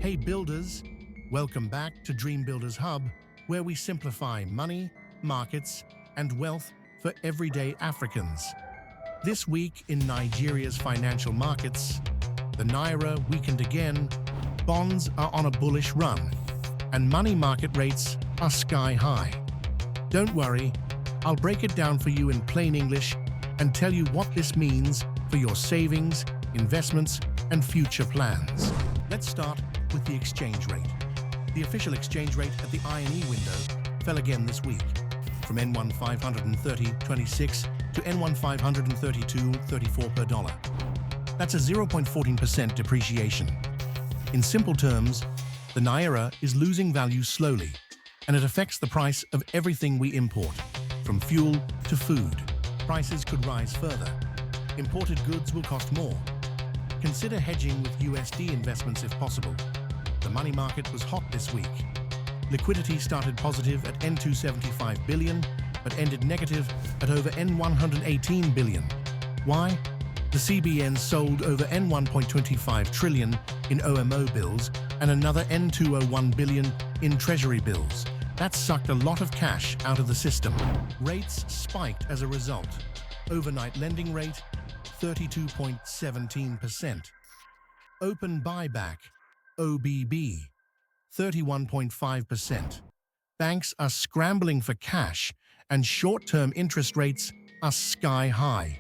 Hey builders, welcome back to Dream Builders Hub, where we simplify money, markets, and wealth for everyday Africans. This week in Nigeria's financial markets, the Naira weakened again, bonds are on a bullish run, and money market rates are sky high. Don't worry, I'll break it down for you in plain English and tell you what this means for your savings, investments, and future plans. Let's start with the exchange rate. The official exchange rate at the INE window fell again this week, from N1 530.26 to N1 532.34 per dollar. That's a 0.14% depreciation. In simple terms, the Naira is losing value slowly, and it affects the price of everything we import, from fuel to food. Prices could rise further. Imported goods will cost more. Consider hedging with USD investments if possible. The money market was hot this week. Liquidity started positive at N275 billion, but ended negative at over N118 billion. Why? The CBN sold over N1.25 trillion in OMO bills and another N201 billion in Treasury bills. That sucked a lot of cash out of the system. Rates spiked as a result. Overnight lending rate, 32.17%. Open buyback, OBB, 31.5%. Banks are scrambling for cash, and short-term interest rates are sky high.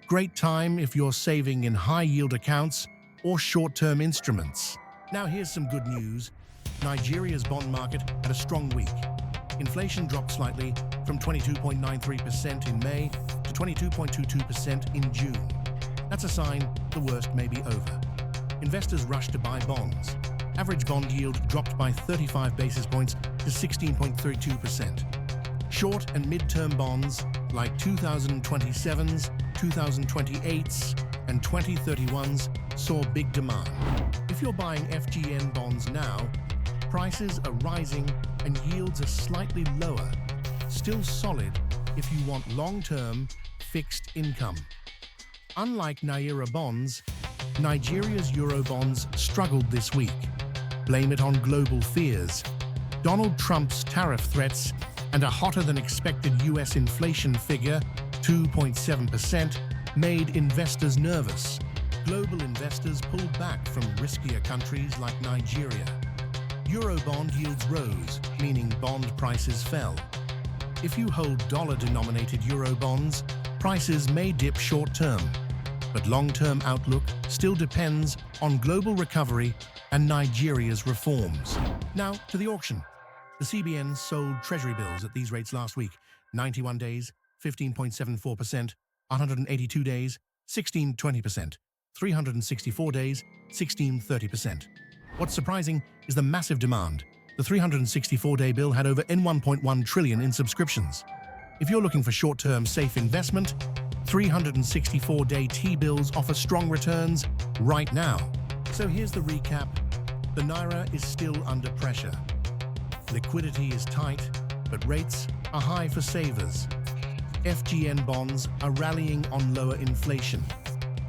Great time if you're saving in high-yield accounts or short-term instruments. Now here's some good news. Nigeria's bond market had a strong week. Inflation dropped slightly from 22.93% in May to 22.22% in June. That's a sign the worst may be over. Investors rushed to buy bonds. Average bond yield dropped by 35 basis points to 16.32%. Short and mid-term bonds like 2027s, 2028s, and 2031s saw big demand. If you're buying FGN bonds now, prices are rising and yields are slightly lower, still solid if you want long-term fixed income. Unlike Naira bonds, Nigeria's Euro bonds struggled this week. Blame it on global fears, Donald Trump's tariff threats, and a hotter-than-expected US inflation figure, 2.7%, made investors nervous. Global investors pulled back from riskier countries like Nigeria. Euro bond yields rose, meaning bond prices fell. If you hold dollar-denominated Euro bonds, prices may dip short-term, but long-term outlook still depends on global recovery and Nigeria's reforms. Now to the auction. The CBN sold Treasury bills at these rates last week: 91 days, 15.74%, 182 days, 16.20%, 364 days, 16.30%. What's surprising is the massive demand. The 364-day bill had over N1.1 trillion in subscriptions. If you're looking for short-term safe investment, 364-day T-bills offer strong returns right now. So here's the recap. The Naira is still under pressure. Liquidity is tight, but rates are high for savers. FGN bonds are rallying on lower inflation.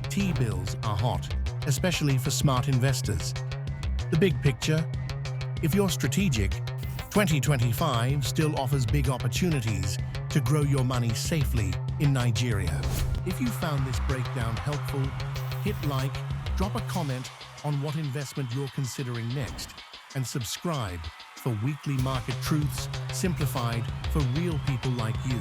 T-bills are hot, especially for smart investors. The big picture: if you're strategic, 2025 still offers big opportunities to grow your money safely in Nigeria. If you found this breakdown helpful, hit like, drop a comment on what investment you're considering next, and subscribe for weekly market truths simplified for real people like you.